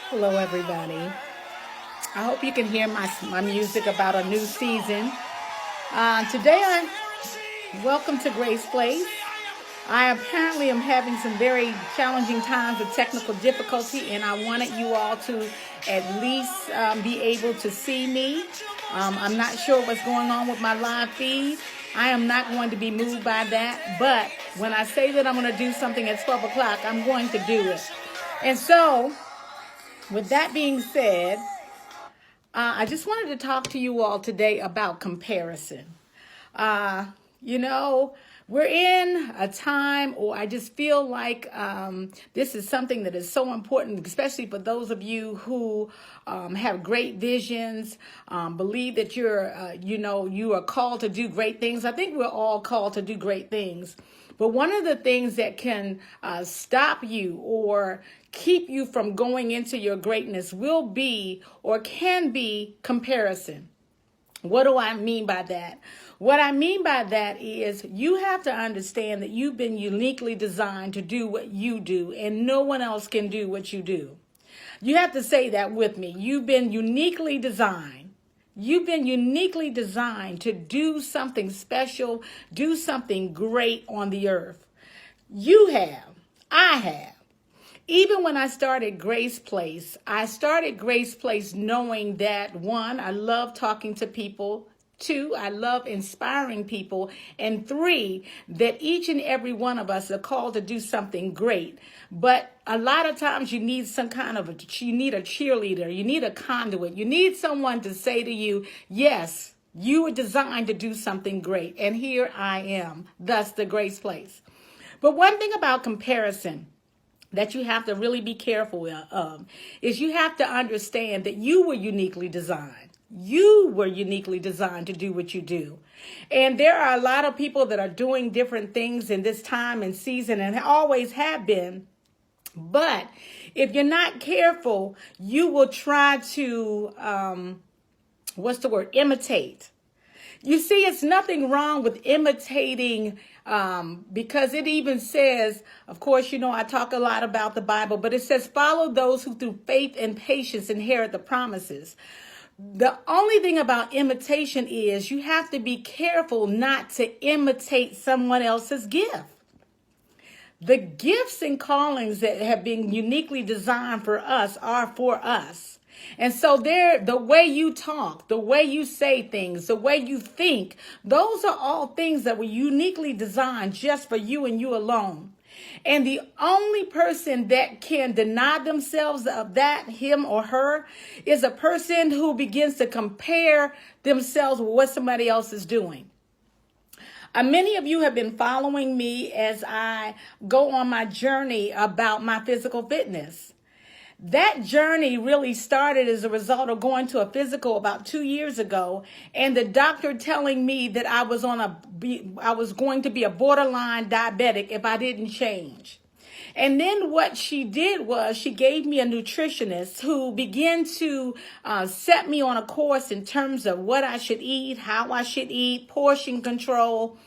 Hello, everybody. I hope you can hear my music about a new season. Today, welcome to Grace Place. I apparently am having some very challenging times with technical difficulty, and I wanted you all to at least be able to see me. I'm not sure what's going on with my live feed. I am not going to be moved by that, but when I say that I'm going to do something at 12 o'clock, I'm going to do it. And so, with that being said, I just wanted to talk to you all today about comparison. Uh, you know, we're in a time, or I just feel like this is something that is so important, especially for those of you who have great visions, believe that you are called to do great things. I think we're all called to do great things. But one of the things that can stop you or keep you from going into your greatness will be or can be comparison. What do I mean by that? What I mean by that is you have to understand that you've been uniquely designed to do what you do, and no one else can do what you do. You have to say that with me. You've been uniquely designed. You've been uniquely designed to do something special, do something great on the earth. You have. I have. Even when I started Grace Place, knowing that one, I love talking to people. Two, I love inspiring people. And three, that each and every one of us are called to do something great. But a lot of times you need you need a cheerleader, you need a conduit, you need someone to say to you, yes, you were designed to do something great. And here I am, thus the Grace Place. But one thing about comparison that you have to really be careful of is you have to understand that you were uniquely designed. You were uniquely designed to do what you do. And there are a lot of people that are doing different things in this time and season and always have been. But if you're not careful, you will try to, imitate. You see, it's nothing wrong with imitating because it even says, of course, I talk a lot about the Bible, but it says, follow those who through faith and patience inherit the promises. The only thing about imitation is you have to be careful not to imitate someone else's gift. The gifts and callings that have been uniquely designed for us are for us. And so the way you talk, the way you say things, the way you think, those are all things that were uniquely designed just for you and you alone. And the only person that can deny themselves of that, him or her, is a person who begins to compare themselves with what somebody else is doing. Many of you have been following me as I go on my journey about my physical fitness. That journey really started as a result of going to a physical about 2 years ago, and the doctor telling me that I was going to be a borderline diabetic if I didn't change. And then what she did was she gave me a nutritionist who began to set me on a course in terms of what I should eat, how I should eat, portion control.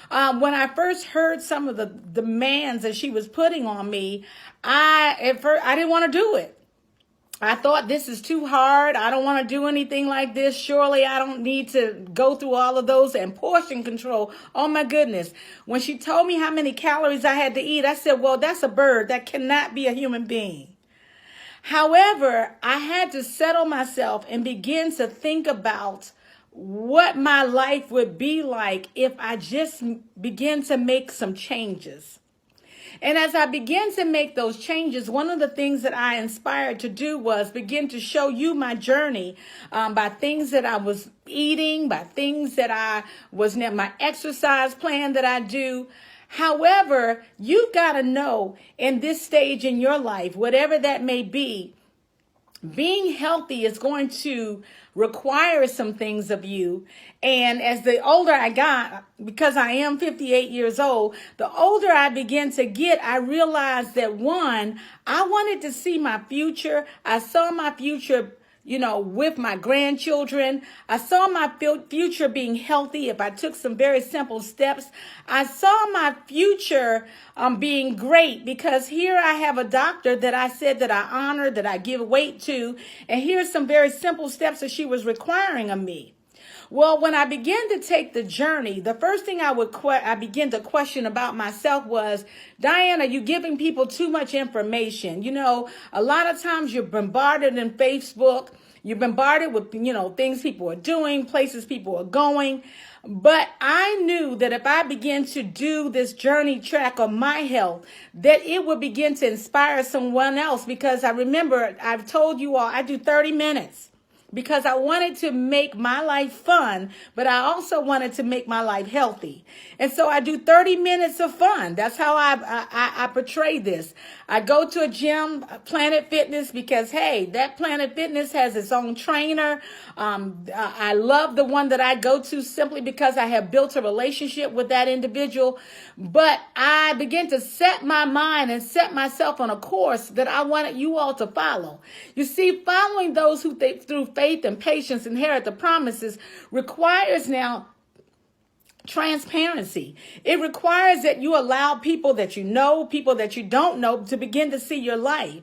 When I first heard some of the demands that she was putting on me, I didn't want to do it. I thought, this is too hard. I don't want to do anything like this. Surely I don't need to go through all of those, and portion control. Oh my goodness. When she told me how many calories I had to eat, I said, well, that's a bird. That cannot be a human being. However, I had to settle myself and begin to think about what my life would be like if I just begin to make some changes. And as I began to make those changes, one of the things that I inspired to do was begin to show you my journey by things that I was eating, by things that my exercise plan that I do. However, you've got to know in this stage in your life, whatever that may be, being healthy is going to require some things of you. And as the older I got, because I am 58 years old, the older I began to get, I realized that one, I wanted to see my future. I saw my future, with my grandchildren. I saw my future being healthy if I took some very simple steps. I saw my future being great because here I have a doctor that I said that I honor, that I give weight to, and here's some very simple steps that she was requiring of me. Well, when I began to take the journey, the first thing I began to question about myself was, Diane, are you giving people too much information? A lot of times you're bombarded in Facebook. You're bombarded with, things people are doing, places people are going. But I knew that if I began to do this journey track on my health, that it would begin to inspire someone else. Because I remember I've told you all, I do 30 minutes. Because I wanted to make my life fun, but I also wanted to make my life healthy. And so I do 30 minutes of fun. That's how I portray this. I go to a gym, Planet Fitness, because, hey, that Planet Fitness has its own trainer. I love the one that I go to simply because I have built a relationship with that individual. But I began to set my mind and set myself on a course that I wanted you all to follow. You see, following those who through faith and patience inherit the promises requires now transparency. It requires that you allow people that you know, people that you don't know, to begin to see your life.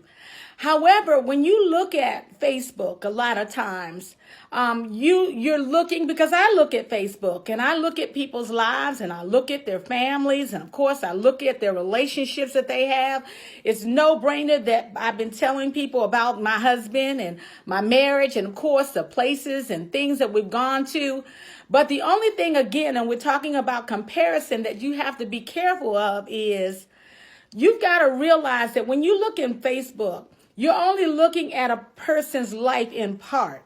However, when you look at Facebook, a lot of times, you're looking, because I look at Facebook and I look at people's lives and I look at their families. And of course, I look at their relationships that they have. It's no brainer that I've been telling people about my husband and my marriage and of course the places and things that we've gone to. But the only thing, again, and we're talking about comparison, that you have to be careful of is you've got to realize that when you look in Facebook, you're only looking at a person's life in part.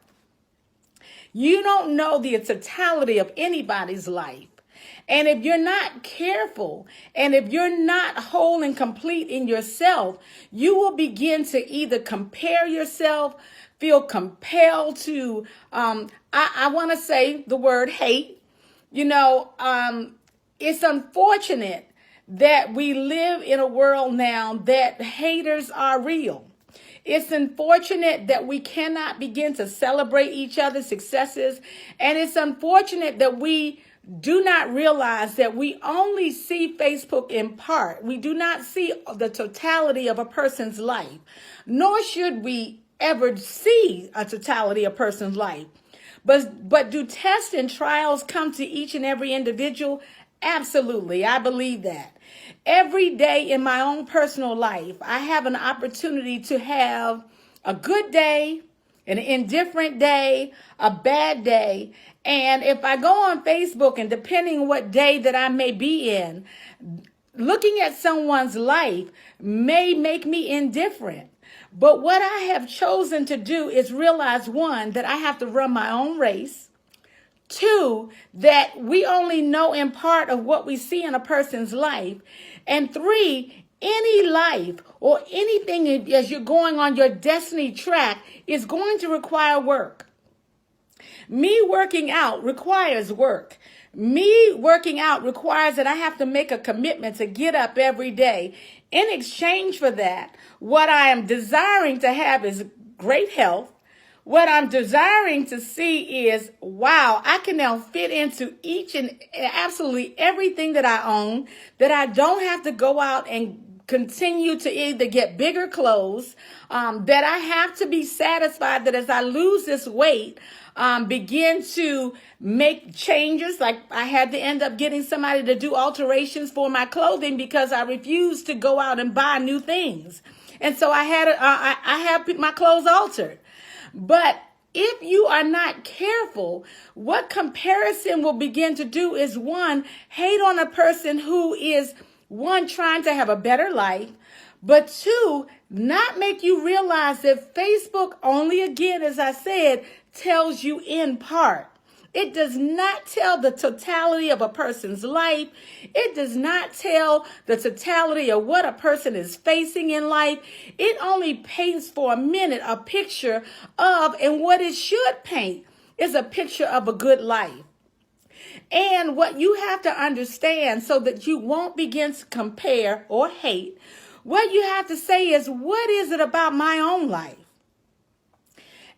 You don't know the totality of anybody's life. And if you're not careful, and if you're not whole and complete in yourself, you will begin to either compare yourself, feel compelled to, I want to say the word hate. It's unfortunate that we live in a world now that haters are real. It's unfortunate that we cannot begin to celebrate each other's successes. And it's unfortunate that we do not realize that we only see Facebook in part. We do not see the totality of a person's life, nor should we ever see a totality of a person's life. But do tests and trials come to each and every individual? Absolutely. I believe that. Every day in my own personal life, I have an opportunity to have a good day, an indifferent day, a bad day. And if I go on Facebook, and depending on what day that I may be in, looking at someone's life may make me indifferent. But what I have chosen to do is realize, one, that I have to run my own race. Two, that we only know in part of what we see in a person's life. And three, any life or anything as you're going on your destiny track is going to require work. Me working out requires work. Me working out requires that I have to make a commitment to get up every day. In exchange for that, what I am desiring to have is great health. What I'm desiring to see is, wow, I can now fit into each and absolutely everything that I own, that I don't have to go out and continue to either get bigger clothes, that I have to be satisfied that as I lose this weight, begin to make changes. Like I had to end up getting somebody to do alterations for my clothing because I refused to go out and buy new things. And so I had my clothes altered. But if you are not careful, what comparison will begin to do is, one, hate on a person who is, one, trying to have a better life, but two, not make you realize that Facebook only, again, as I said, tells you in part. It does not tell the totality of a person's life. It does not tell the totality of what a person is facing in life. It only paints for a minute a picture of, and what it should paint is a picture of a good life. And what you have to understand so that you won't begin to compare or hate, what you have to say is, what is it about my own life?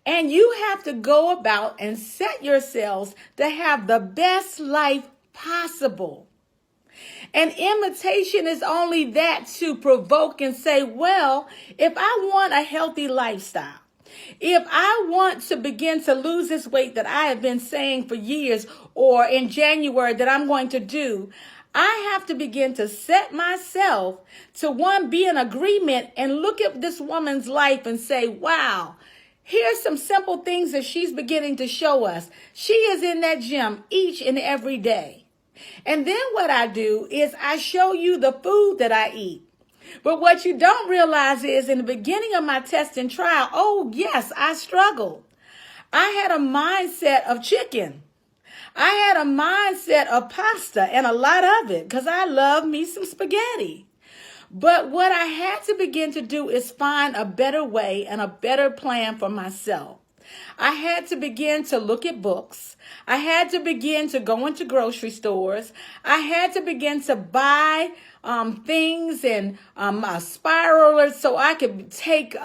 And you have to go about and set yourselves to have the best life possible. And imitation is only that to provoke and say, well, if I want a healthy lifestyle, if I want to begin to lose this weight that I have been saying for years, or in January that I'm going to do, I have to begin to set myself to, one, be in agreement and look at this woman's life and say, wow, here's some simple things that she's beginning to show us. She is in that gym each and every day. And then what I do is I show you the food that I eat. But what you don't realize is in the beginning of my test and trial, oh yes, I struggled. I had a mindset of chicken. I had a mindset of pasta and a lot of it because I love me some spaghetti. But what I had to begin to do is find a better way and a better plan for myself. I had to begin to look at books. I had to begin to go into grocery stores. I had to begin to buy things and spiralers so I could take,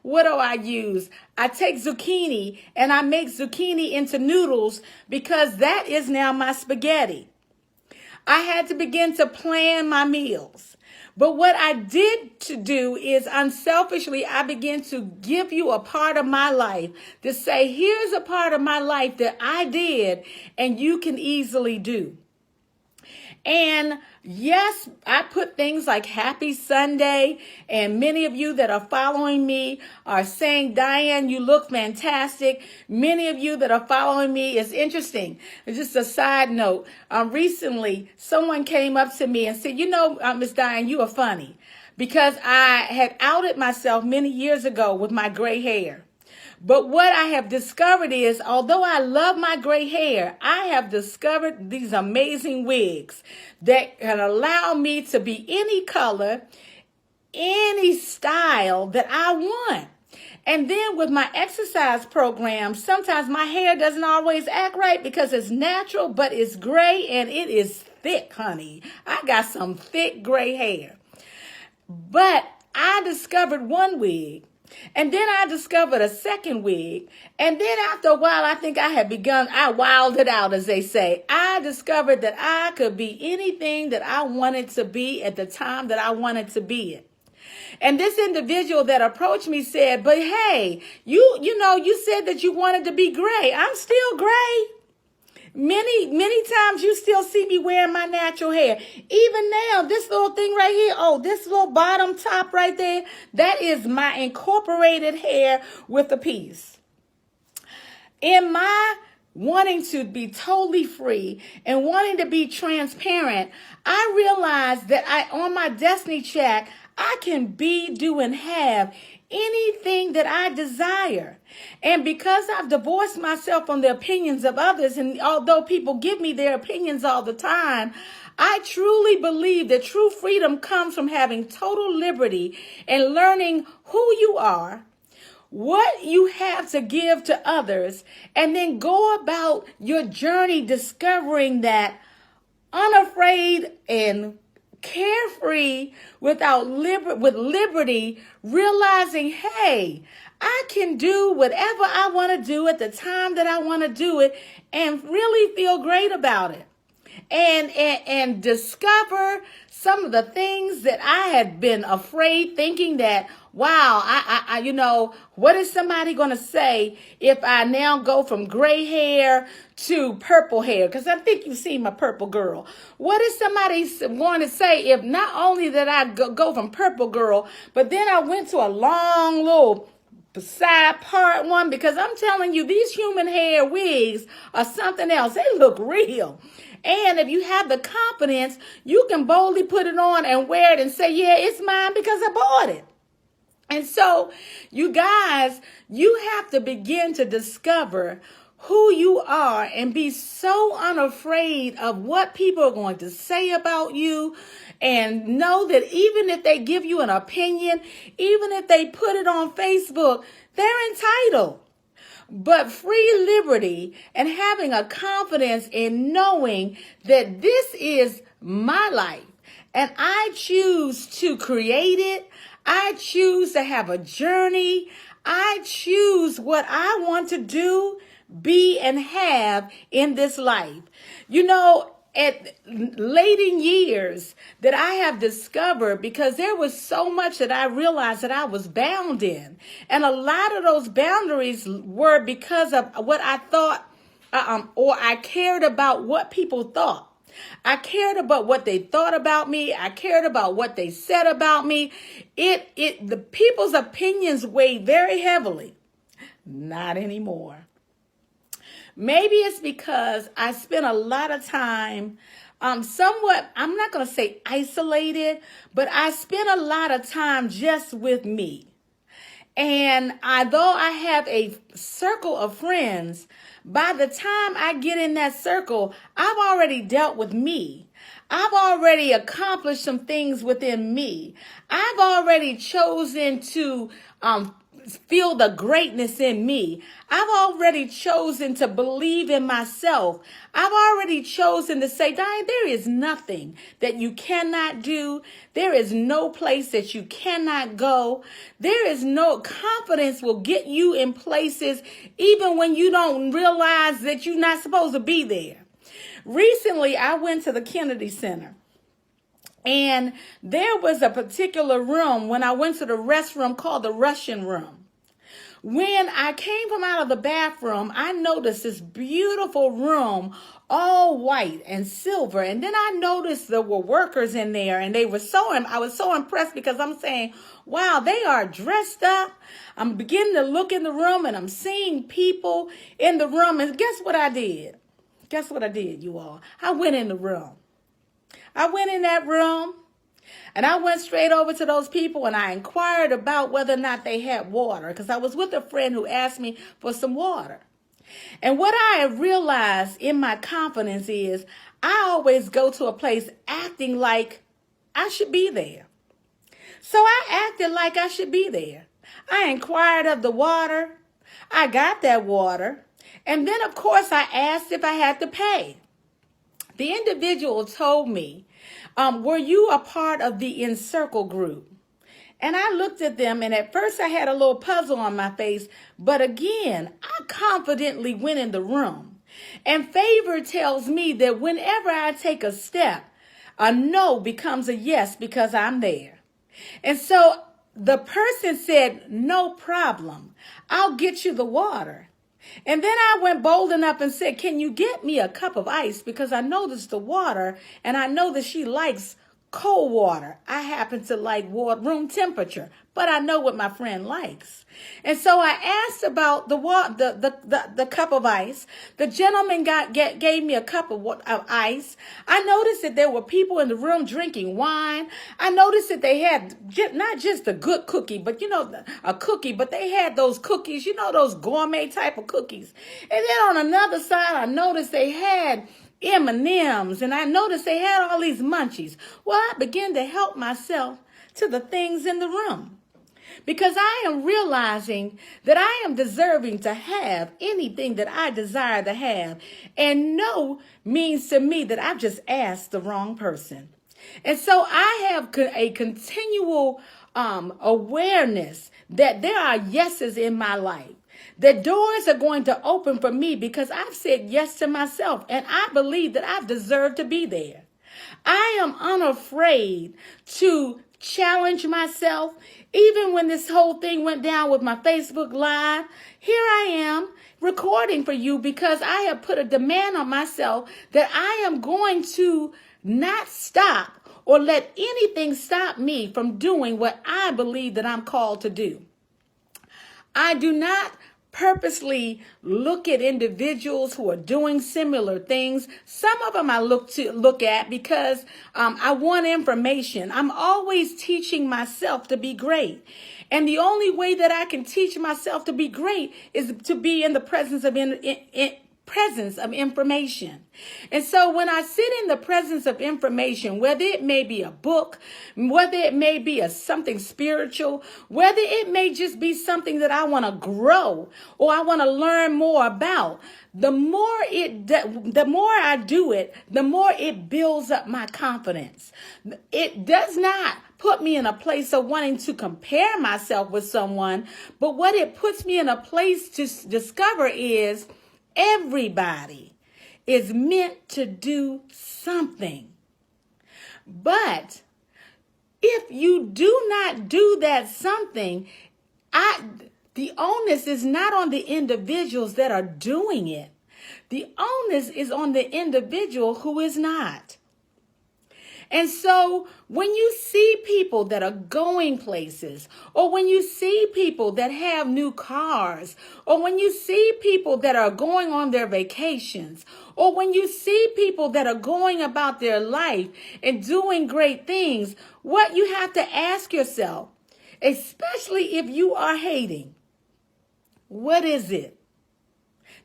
what do I use? I take zucchini and I make zucchini into noodles because that is now my spaghetti. I had to begin to plan my meals. But what I did to do is unselfishly, I began to give you a part of my life to say, here's a part of my life that I did and you can easily do. And yes, I put things like Happy Sunday, and many of you that are following me are saying, Diane, you look fantastic. Many of you that are following me is interesting. Just a side note, recently someone came up to me and said, you know, Miss Diane, you are funny, because I had outed myself many years ago with my gray hair. But what I have discovered is, although I love my gray hair, I have discovered these amazing wigs that can allow me to be any color, any style that I want. And then with my exercise program, sometimes my hair doesn't always act right because it's natural, but it's gray and it is thick, honey. I got some thick gray hair. But I discovered one wig. And then I discovered a second wig. And then after a while, I think I wilded it out, as they say. I discovered that I could be anything that I wanted to be at the time that I wanted to be it. And this individual that approached me said, but hey, you said that you wanted to be gray. I'm still gray. Many times you still see me wearing my natural hair. Even now, this little thing right here, this little bottom top right there, that is my incorporated hair with a piece. In my wanting to be totally free and wanting to be transparent, I realized that on my destiny check, I can be, do, and have anything that I desire. And because I've divorced myself from the opinions of others, and although people give me their opinions all the time, I truly believe that true freedom comes from having total liberty and learning who you are, what you have to give to others, and then go about your journey discovering that unafraid and carefree with liberty, realizing, hey, I can do whatever I want to do at the time that I want to do it and really feel great about it. And discover some of the things that I had been afraid, thinking that, wow, what is somebody going to say if I now go from gray hair to purple hair? Because I think you see my purple girl. What is somebody going to say if not only that I go from purple girl, but then I went to a long little side part one? Because I'm telling you, these human hair wigs are something else. They look real. And if you have the confidence, you can boldly put it on and wear it and say, yeah, it's mine because I bought it. And so, you guys, you have to begin to discover who you are and be so unafraid of what people are going to say about you, and know that even if they give you an opinion, even if they put it on Facebook, they're entitled. But free liberty and having a confidence in knowing that this is my life and I choose to create it. I choose to have a journey. I choose what I want to do, be, and have in this life. You know, at late in years that I have discovered, because there was so much that I realized that I was bound in. And a lot of those boundaries were because of what I thought, or I cared about what people thought. I cared about what they thought about me. I cared about what they said about me. The people's opinions weighed very heavily. Not anymore. Maybe it's because I spent a lot of time, somewhat, I'm not going to say isolated, but I spent a lot of time just with me. And although I have a circle of friends, by the time I get in that circle, I've already dealt with me. I've already accomplished some things within me. I've already chosen to feel the greatness in me. I've already chosen to believe in myself. I've already chosen to say, Diane, there is nothing that you cannot do. There is no place that you cannot go. There is no confidence will get you in places even when you don't realize that you're not supposed to be there. Recently, I went to the Kennedy Center. And there was a particular room when I went to the restroom called the Russian room. When I came from out of the bathroom, I noticed this beautiful room, all white and silver. And then I noticed there were workers in there, and I was so impressed because I'm saying, wow, they are dressed up. I'm beginning to look in the room and I'm seeing people in the room. And guess what I did? Guess what I did, you all? I went in the room. I went in that room and I went straight over to those people and I inquired about whether or not they had water, because I was with a friend who asked me for some water. And what I have realized in my confidence is I always go to a place acting like I should be there. So I acted like I should be there. I inquired of the water. I got that water. And then, of course, I asked if I had to pay. The individual told me, were you a part of the Encircle group? And I looked at them, and at first I had a little puzzle on my face. But again, I confidently went in the room. And favor tells me that whenever I take a step, a no becomes a yes because I'm there. And so the person said, no problem. I'll get you the water. And then I went bold enough and said, can you get me a cup of ice? Because I noticed the water and I know that she likes cold water. I happen to like room temperature, but I know what my friend likes. And so I asked about the cup of ice. The gentleman gave me a cup of ice. I noticed that there were people in the room drinking wine. I noticed that they had not just a good cookie, but a cookie, but they had those cookies, those gourmet type of cookies. And then on another side, I noticed they had M&Ms, and I noticed they had all these munchies. Well, I began to help myself to the things in the room, because I am realizing that I am deserving to have anything that I desire to have. And no means to me that I've just asked the wrong person. And so I have a continual awareness that there are yeses in my life. The doors are going to open for me because I've said yes to myself, and I believe that I've deserved to be there. I am unafraid to challenge myself. Even when this whole thing went down with my Facebook Live, here I am recording for you because I have put a demand on myself that I am going to not stop or let anything stop me from doing what I believe that I'm called to do. I do not purposely look at individuals who are doing similar things. Some of them I look at because I want information. I'm always teaching myself to be great. And the only way that I can teach myself to be great is to be in the presence of presence of information. And so when I sit in the presence of information, whether it may be a book, whether it may be something spiritual, whether it may just be something that I want to grow or I want to learn more about, the more I do it, the more it builds up my confidence. It does not put me in a place of wanting to compare myself with someone, but what it puts me in a place to discover is everybody is meant to do something. But if you do not do that something, the onus is not on the individuals that are doing it. The onus is on the individual who is not. And so when you see people that are going places, or when you see people that have new cars, or when you see people that are going on their vacations, or when you see people that are going about their life and doing great things, what you have to ask yourself, especially if you are hating, what is it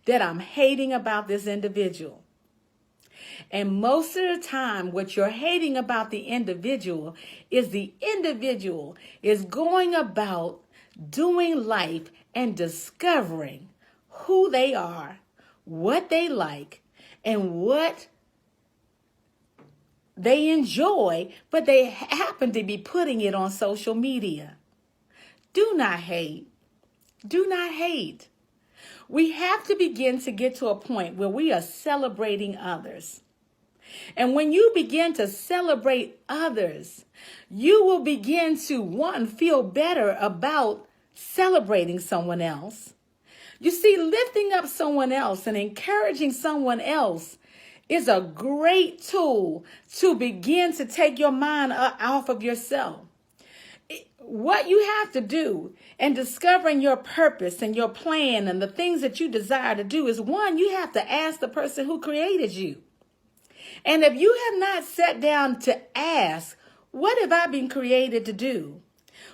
that I'm hating about this individual? And most of the time, what you're hating about the individual is going about doing life and discovering who they are, what they like, and what they enjoy, but they happen to be putting it on social media. Do not hate. Do not hate. We have to begin to get to a point where we are celebrating others. And when you begin to celebrate others, you will begin to, one, feel better about celebrating someone else. You see, lifting up someone else and encouraging someone else is a great tool to begin to take your mind off of yourself. What you have to do in discovering your purpose and your plan and the things that you desire to do is, one, you have to ask the person who created you. And if you have not sat down to ask, what have I been created to do?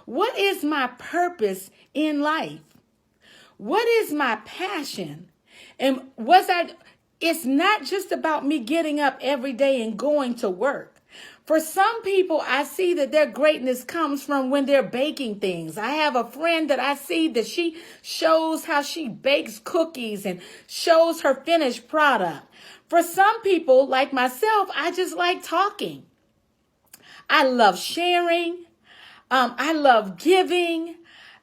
What is my purpose in life? What is my passion? And it's not just about me getting up every day and going to work. For some people, I see that their greatness comes from when they're baking things. I have a friend that I see that she shows how she bakes cookies and shows her finished product. For some people, like myself, I just like talking. I love sharing. I love giving.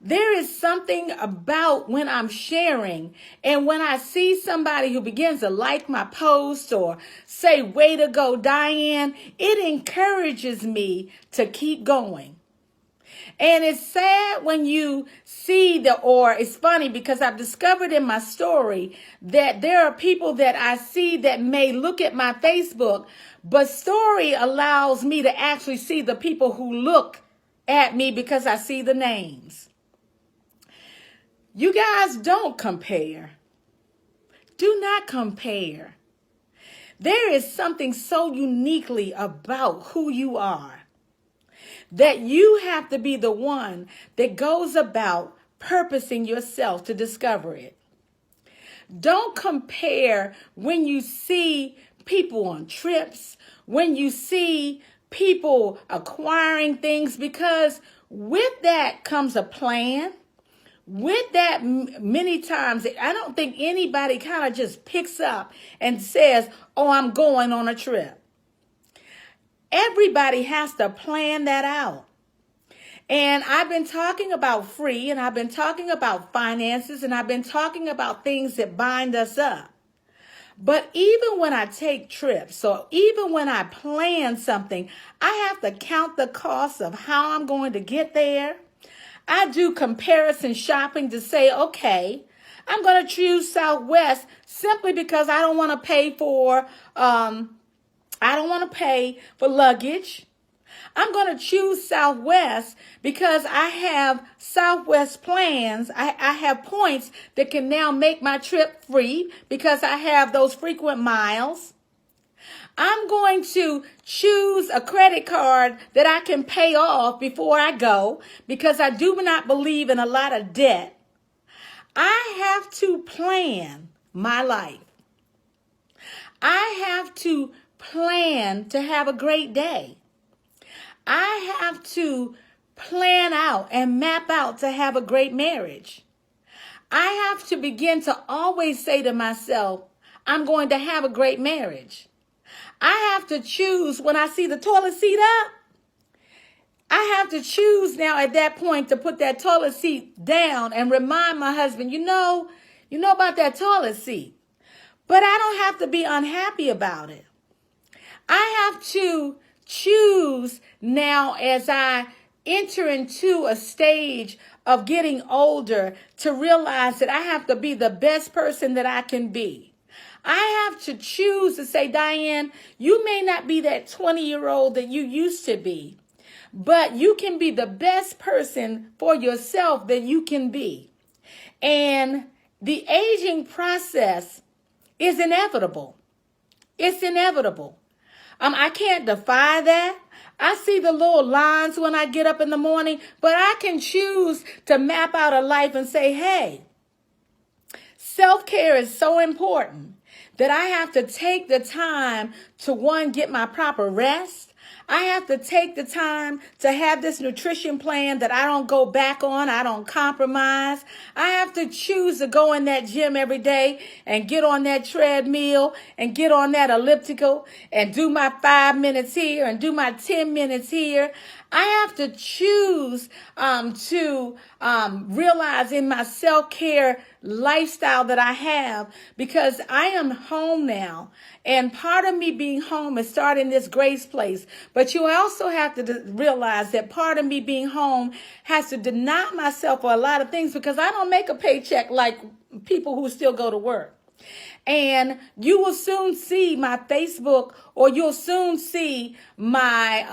There is something about when I'm sharing and when I see somebody who begins to like my post or say, way to go, Diane, it encourages me to keep going. And it's sad when you see or it's funny because I've discovered in my story that there are people that I see that may look at my Facebook, but story allows me to actually see the people who look at me because I see the names. You guys don't compare. Do not compare. There is something so uniquely about who you are that you have to be the one that goes about purposing yourself to discover it. Don't compare when you see people on trips, when you see people acquiring things, because with that comes a plan. With that, many times, I don't think anybody kind of just picks up and says, oh, I'm going on a trip. Everybody has to plan that out. And I've been talking about free, and I've been talking about finances, and I've been talking about things that bind us up. But even when I take trips, or even when I plan something, I have to count the cost of how I'm going to get there. I do comparison shopping to say, okay, I'm going to choose Southwest simply because I don't want to pay for luggage. I'm going to choose Southwest because I have Southwest plans. I have points that can now make my trip free because I have those frequent miles. I'm going to choose a credit card that I can pay off before I go because I do not believe in a lot of debt. I have to plan my life. I have to plan to have a great day. I have to plan out and map out to have a great marriage. I have to begin to always say to myself, I'm going to have a great marriage. I have to choose when I see the toilet seat up. I have to choose now at that point to put that toilet seat down and remind my husband, you know about that toilet seat. But I don't have to be unhappy about it. I have to choose now as I enter into a stage of getting older to realize that I have to be the best person that I can be. I have to choose to say, Diane, you may not be that 20-year-old that you used to be, but you can be the best person for yourself that you can be. And the aging process is inevitable. It's inevitable. I can't defy that. I see the little lines when I get up in the morning, but I can choose to map out a life and say, hey, self-care is so important that I have to take the time to, one, get my proper rest. I have to take the time to have this nutrition plan that I don't go back on. I don't compromise. I have to choose to go in that gym every day and get on that treadmill and get on that elliptical and do my 5 minutes here and do my 10 minutes here. I have to choose to realize in my self-care lifestyle that I have, because I am home now. And part of me being home is starting this Grace Place. But you also have to realize that part of me being home has to deny myself for a lot of things, because I don't make a paycheck like people who still go to work. And you will soon see my Facebook, or you'll soon see my,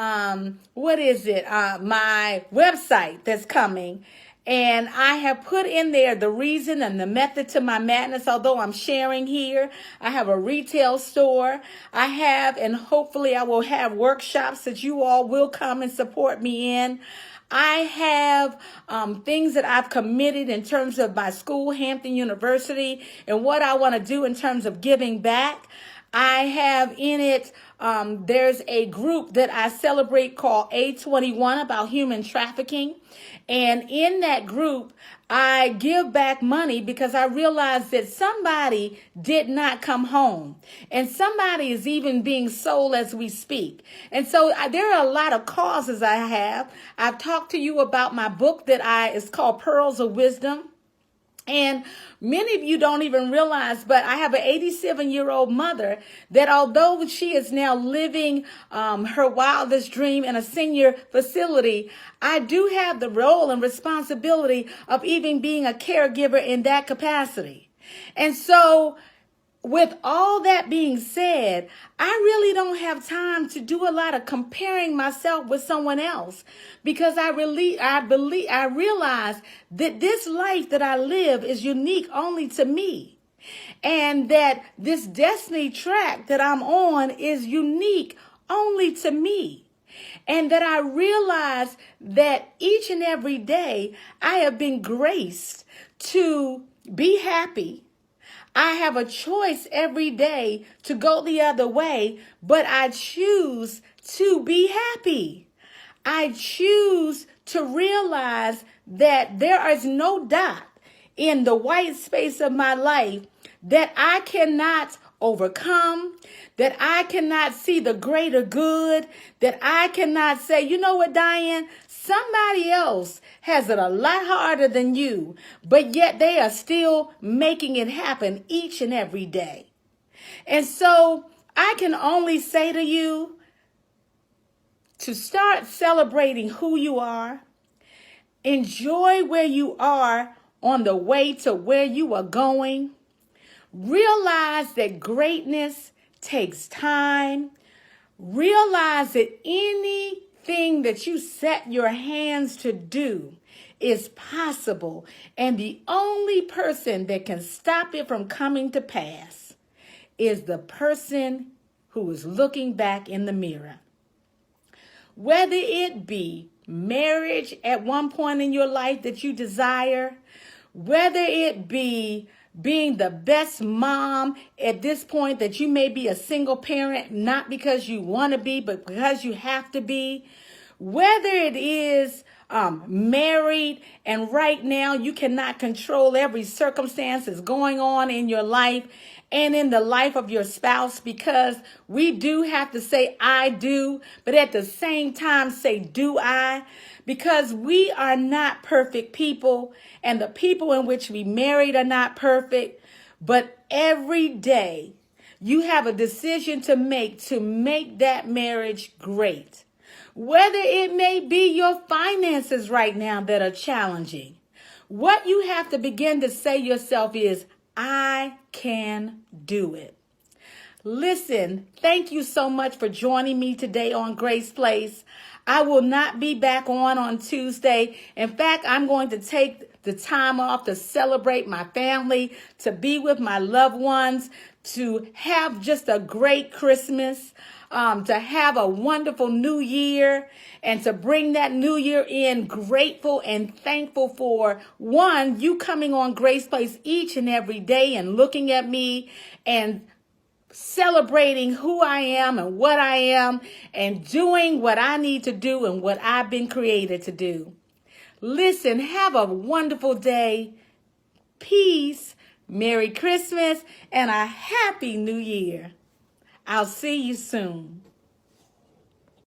my website that's coming. And I have put in there the reason and the method to my madness, although I'm sharing here. I have a retail store. I have, and hopefully I will have workshops that you all will come and support me in. I have things that I've committed in terms of my school, Hampton University, and what I want to do in terms of giving back. I have in it, there's a group that I celebrate called A21 about human trafficking. And in that group, I give back money because I realized that somebody did not come home. And somebody is even being sold as we speak. And so there are a lot of causes I have. I've talked to you about my book that is called Pearls of Wisdom. And many of you don't even realize, but I have an 87-year-old mother that, although she is now living her wildest dream in a senior facility, I do have the role and responsibility of even being a caregiver in that capacity. And so with all that being said, I really don't have time to do a lot of comparing myself with someone else, because I realize that this life that I live is unique only to me, and that this destiny track that I'm on is unique only to me. And that I realize that each and every day I have been graced to be happy. I have a choice every day to go the other way, but I choose to be happy. I choose to realize that there is no dot in the white space of my life that I cannot overcome, that I cannot see the greater good, that I cannot say, you know what, Diane, somebody else has it a lot harder than you, but yet they are still making it happen each and every day. And so I can only say to you to start celebrating who you are, enjoy where you are on the way to where you are going. Realize that greatness takes time. Realize that anything that you set your hands to do is possible. And the only person that can stop it from coming to pass is the person who is looking back in the mirror. Whether it be marriage at one point in your life that you desire, whether it be being the best mom at this point, that you may be a single parent, not because you want to be, but because you have to be. Whether it is married and right now you cannot control every circumstance that's going on in your life and in the life of your spouse, because we do have to say I do, but at the same time say do I, because we are not perfect people and the people in which we married are not perfect. But every day you have a decision to make that marriage great. Whether it may be your finances right now that are challenging, what you have to begin to say yourself is, I can do it. Listen, thank you so much for joining me today on Grace Place. I will not be back on Tuesday. In fact, I'm going to take the time off to celebrate my family, to be with my loved ones, to have just a great Christmas, to have a wonderful new year, and to bring that new year in grateful and thankful for, one, you coming on Grace Place each and every day and looking at me and celebrating who I am and what I am and doing what I need to do and what I've been created to do. Listen, have a wonderful day. Peace, Merry Christmas, and a Happy New Year. I'll see you soon.